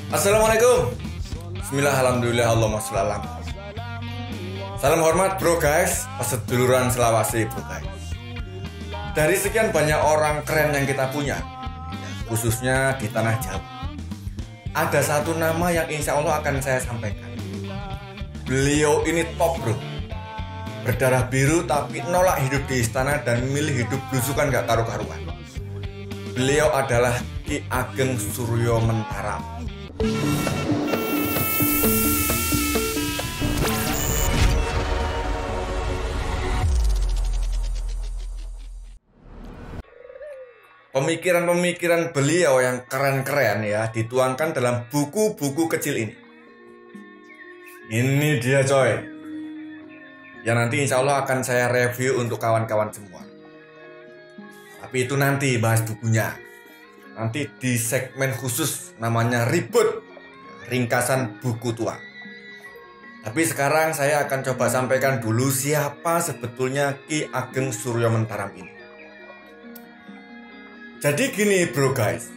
Assalamualaikum. Bismillah, alhamdulillah, Allahumma sholli ala Muhammad. Salam hormat bro guys, peseduluran Selawasi bro guys. Dari sekian banyak orang keren yang kita punya, khususnya di tanah Jawa, ada satu nama yang insya Allah akan saya sampaikan. Beliau ini top bro, berdarah biru tapi nolak hidup di istana dan milih hidup belusukan gak karu-karuan. Beliau adalah Ki Ageng Suryo Mentaram. Pemikiran-pemikiran beliau yang keren-keren ya dituangkan dalam buku-buku kecil ini. Ini dia coy, yang nanti insya Allah akan saya review untuk kawan-kawan semua. Tapi itu nanti bahas bukunya. Nanti di segmen khusus namanya Ribut, ringkasan buku tua. Tapi sekarang saya akan coba sampaikan dulu siapa sebetulnya Ki Ageng Suryo Mentaram ini. Jadi gini bro guys,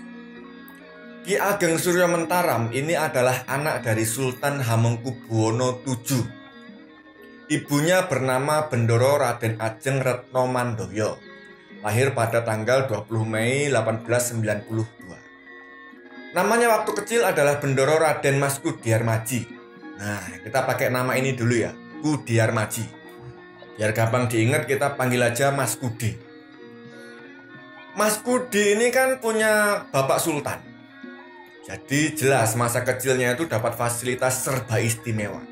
Ki Ageng Suryo Mentaram ini adalah anak dari Sultan Hamengkubuwono VII. Ibunya bernama Bendoro Raden Ajeng Retno Mandoyo. Lahir pada tanggal 20 Mei 1892. Namanya waktu kecil adalah Bendoro Raden Mas Kudiarmaji. Nah, kita pakai nama ini dulu ya, Kudiarmaji. Biar gampang diingat kita panggil aja Mas Kudi. Mas Kudi ini kan punya bapak sultan. Jadi jelas masa kecilnya itu dapat fasilitas serba istimewa.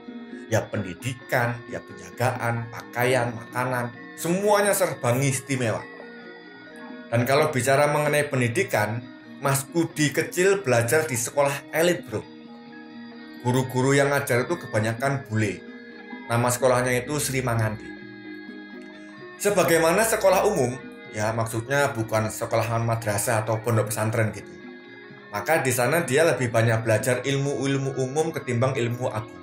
Ya pendidikan, ya penjagaan, pakaian, makanan, semuanya serba istimewa. Dan kalau bicara mengenai pendidikan, Mas Kudi kecil belajar di sekolah elit bro. Guru-guru yang ngajar itu kebanyakan bule. Nama sekolahnya itu Sri Mangandi. Sebagaimana sekolah umum, ya maksudnya bukan sekolah madrasah atau pondok pesantren gitu. Maka di sana dia lebih banyak belajar ilmu-ilmu umum ketimbang ilmu agung.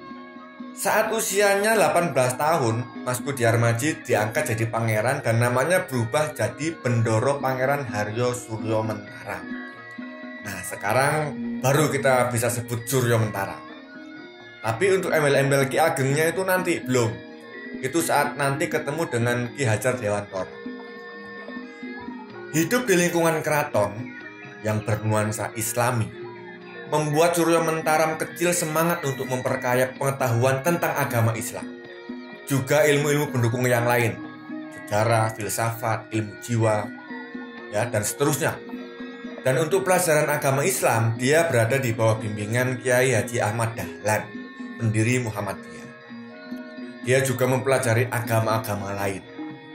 Saat usianya 18 tahun, Mas Kudiarmaji diangkat jadi pangeran dan namanya berubah jadi Bendoro Pangeran Haryo Suryo Mentaram. Nah, sekarang baru kita bisa sebut Suryo Mentaram. Tapi untuk embel-embel Ki Agengnya itu nanti belum. Itu saat nanti ketemu dengan Ki Hajar Dewantara. Hidup di lingkungan keraton yang bernuansa Islami membuat Suryo Mentaram kecil semangat untuk memperkaya pengetahuan tentang agama Islam. Juga ilmu-ilmu pendukung yang lain, sejarah, filsafat, ilmu jiwa, ya dan seterusnya. Dan untuk pelajaran agama Islam, dia berada di bawah bimbingan Kiai Haji Ahmad Dahlan, pendiri Muhammadiyah. Dia juga mempelajari agama-agama lain.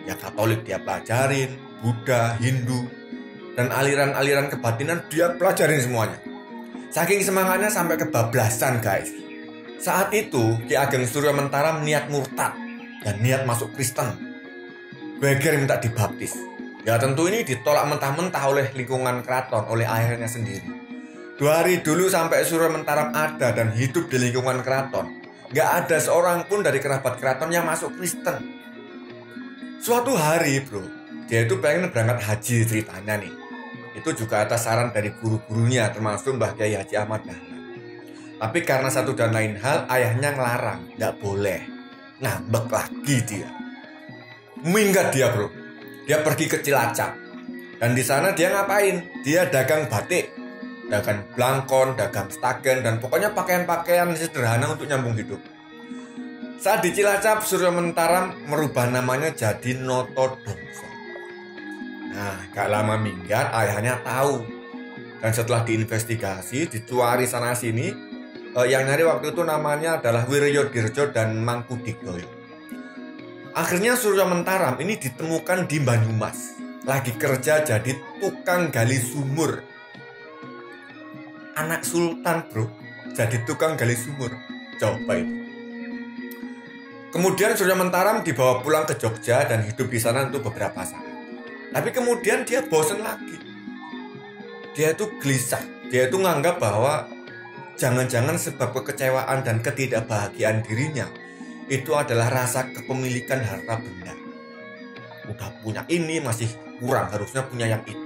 Ya Katolik dia pelajarin, Buddha, Hindu, dan aliran-aliran kebatinan dia pelajarin semuanya. Saking semangatnya sampai kebablasan guys. Saat itu Ki Ageng Suryo Mentaram niat murtad dan niat masuk Kristen. Geger minta dibaptis. Ya tentu ini ditolak mentah-mentah oleh lingkungan keraton, oleh ayahnya sendiri. 2 hari dulu sampai Suryo Mentaram ada dan hidup di lingkungan keraton, gak ada seorang pun dari kerabat keraton yang masuk Kristen. Suatu hari bro, dia itu pengen berangkat haji ceritanya nih. Itu juga atas saran dari guru-gurunya termasuk Mbah Kiai Haji Ahmad Dahlan. Tapi karena satu dan lain hal ayahnya ngelarang, gak boleh. Ngambek lagi dia. Minggat dia bro. Dia pergi ke Cilacap. Dan di sana dia ngapain? Dia dagang batik, dagang blangkon, dagang stagen, dan pokoknya pakaian-pakaian sederhana untuk nyambung hidup. Saat di Cilacap, Suryo Mentaram merubah namanya jadi Noto Dongso. Nah, gak lama minggat ayahnya tahu. Dan setelah diinvestigasi, dicuari sana-sini, yang nyari waktu itu namanya adalah Wiryo Dirjo dan Mangkudigdoyo. Akhirnya Suryo Mentaram ini ditemukan di Banyumas. Lagi kerja jadi tukang gali sumur. Anak sultan bro, jadi tukang gali sumur. Coba itu. Kemudian Suryo Mentaram dibawa pulang ke Jogja dan hidup di sana untuk beberapa saat. Tapi kemudian dia bosan lagi. Dia itu gelisah. Dia itu nganggap bahwa jangan-jangan sebab kekecewaan dan ketidakbahagiaan dirinya itu adalah rasa kepemilikan harta benda. Udah punya ini masih kurang, harusnya punya yang itu.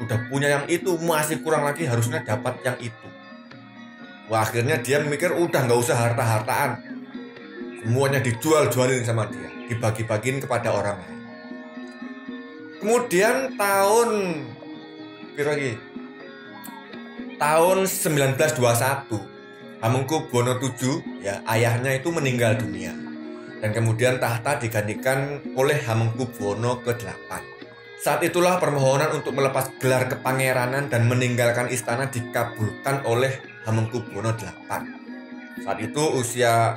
Udah punya yang itu masih kurang lagi, harusnya dapat yang itu. Wah, akhirnya dia mikir udah nggak usah harta-hartaan, semuanya dijual-jualin sama dia, dibagi-bagiin kepada orang lain. Kemudian tahun 1921 Hamengkubuwono VII ya, ayahnya itu meninggal dunia. Dan kemudian tahta digantikan oleh Hamengkubuwono ke-8. Saat itulah permohonan untuk melepas gelar kepangeranan dan meninggalkan istana dikabulkan oleh Hamengkubuwono VIII. Saat itu usia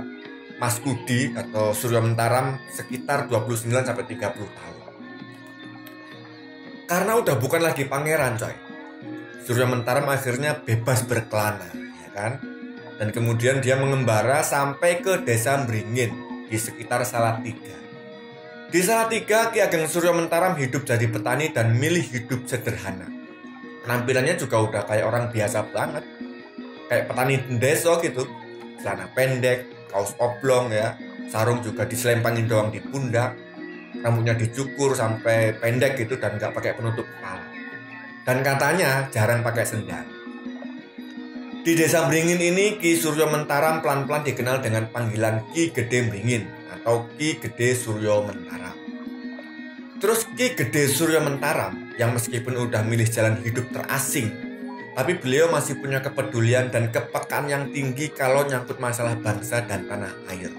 Mas Kudi atau Suryo Mentaram sekitar 29-30 tahun. Karena udah bukan lagi pangeran, coy, Suryo Mentaram akhirnya bebas berkelana, ya kan? Dan kemudian dia mengembara sampai ke desa Mringin di sekitar Salatiga. Di Salatiga, Ki Ageng Suryo Mentaram hidup jadi petani dan milih hidup sederhana. Penampilannya juga udah kayak orang biasa banget, kayak petani desa gitu. Celana pendek, kaos oblong ya, sarung juga diselempangin doang di pundak, rambutnya dicukur sampai pendek gitu dan nggak pakai penutup kepala. Dan katanya jarang pakai sendal. Di desa Mringin ini, Ki Suryo Mentaram pelan-pelan dikenal dengan panggilan Ki Gede Mringin atau Ki Gede Suryo Mentaram. Terus Ki Gede Suryo Mentaram yang meskipun udah milih jalan hidup terasing, tapi beliau masih punya kepedulian dan kepekaan yang tinggi kalau nyangkut masalah bangsa dan tanah air.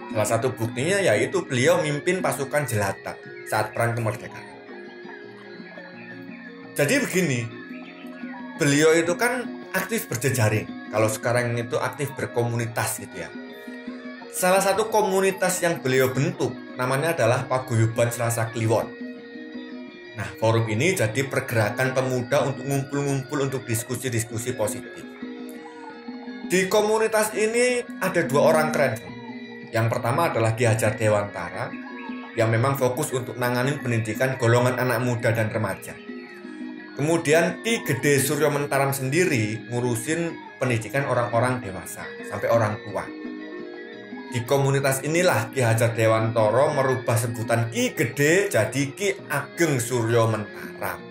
Salah satu buktinya yaitu beliau mimpin pasukan jelata saat perang kemerdekaan. Jadi begini, beliau itu kan aktif berjejaring. Kalau sekarang itu aktif berkomunitas gitu ya. Salah satu komunitas yang beliau bentuk namanya adalah Paguyuban Selasa Kliwon. Nah, forum ini jadi pergerakan pemuda untuk ngumpul-ngumpul untuk diskusi-diskusi positif. Di komunitas ini ada 2 orang keren. Yang pertama adalah Ki Hajar Dewantara yang memang fokus untuk nanganin pendidikan golongan anak muda dan remaja. Kemudian Ki Gede Suryo Mentaram sendiri ngurusin pendidikan orang-orang dewasa sampai orang tua. Di komunitas inilah Ki Hajar Dewantara merubah sebutan Ki Gede jadi Ki Ageng Suryo Mentaram.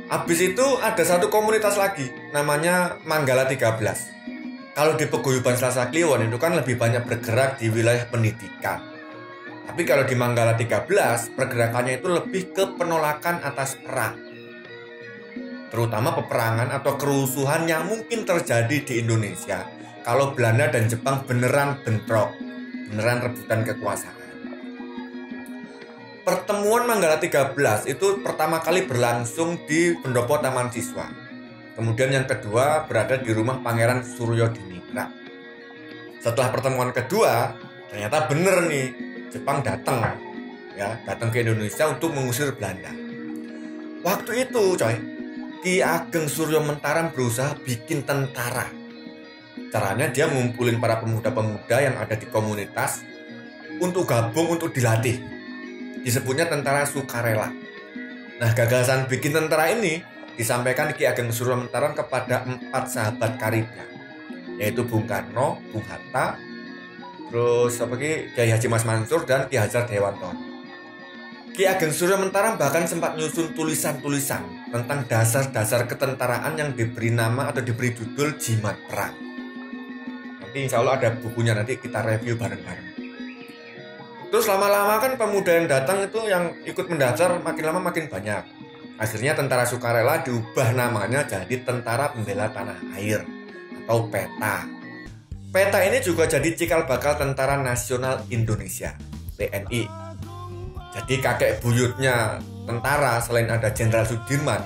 Habis itu ada satu komunitas lagi namanya Manggala 13. Kalau di Paguyuban Selasa Kliwon itu kan lebih banyak bergerak di wilayah pendidikan. Tapi kalau di Manggala 13 pergerakannya itu lebih ke penolakan atas perang, terutama peperangan atau kerusuhan yang mungkin terjadi di Indonesia kalau Belanda dan Jepang beneran bentrok, beneran rebutan kekuasaan. Pertemuan Manggala 13 itu pertama kali berlangsung di pendopo Taman Siswa. Kemudian yang kedua berada di rumah Pangeran Suryodiningrat. Setelah pertemuan kedua, ternyata bener nih, Jepang datang ke Indonesia untuk mengusir Belanda. Waktu itu, coy, Ki Ageng Suryo Mentaram berusaha bikin tentara. Caranya dia ngumpulin para pemuda-pemuda yang ada di komunitas untuk gabung untuk dilatih. Disebutnya tentara sukarela. Nah, gagasan bikin tentara ini disampaikan Ki Ageng Suryo Mentaram kepada 4 sahabat karibnya, yaitu Bung Karno, Bung Hatta, terus Kiai Haji Mas Mansur dan Ki Hajar Dewantara. Ki Ageng Suryo Mentaram bahkan sempat nyusun tulisan-tulisan tentang dasar-dasar ketentaraan yang diberi nama atau diberi judul Jimat Perang. Nanti insya Allah ada bukunya, nanti kita review bareng-bareng. Terus lama-lama kan pemuda yang datang itu yang ikut mendaftar makin lama makin banyak. Akhirnya tentara sukarela diubah namanya jadi Tentara Pembela Tanah Air atau PETA. PETA ini juga jadi cikal bakal Tentara Nasional Indonesia, TNI. Jadi kakek buyutnya tentara selain ada Jenderal Sudirman,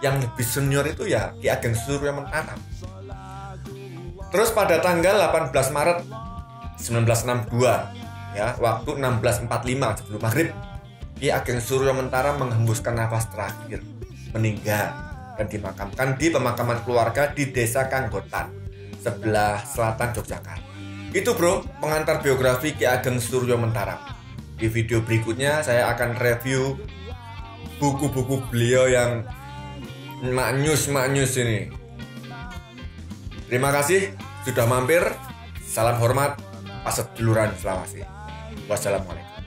yang lebih senior itu ya Ki Ageng Suryo Mentaram. Terus pada tanggal 18 Maret 1962 ya, waktu 16.45 sebelum maghrib, Ki Ageng Suryo Mentaram menghembuskan nafas terakhir, meninggal dan dimakamkan di pemakaman keluarga di Desa Kanggotan, sebelah selatan Yogyakarta. Itu bro, pengantar biografi Ki Ageng Suryo Mentaram. Di video berikutnya saya akan review buku-buku beliau yang maknyus ini. Terima kasih sudah mampir. Salam hormat, Paseduluran Selawasi. Wassalamualaikum.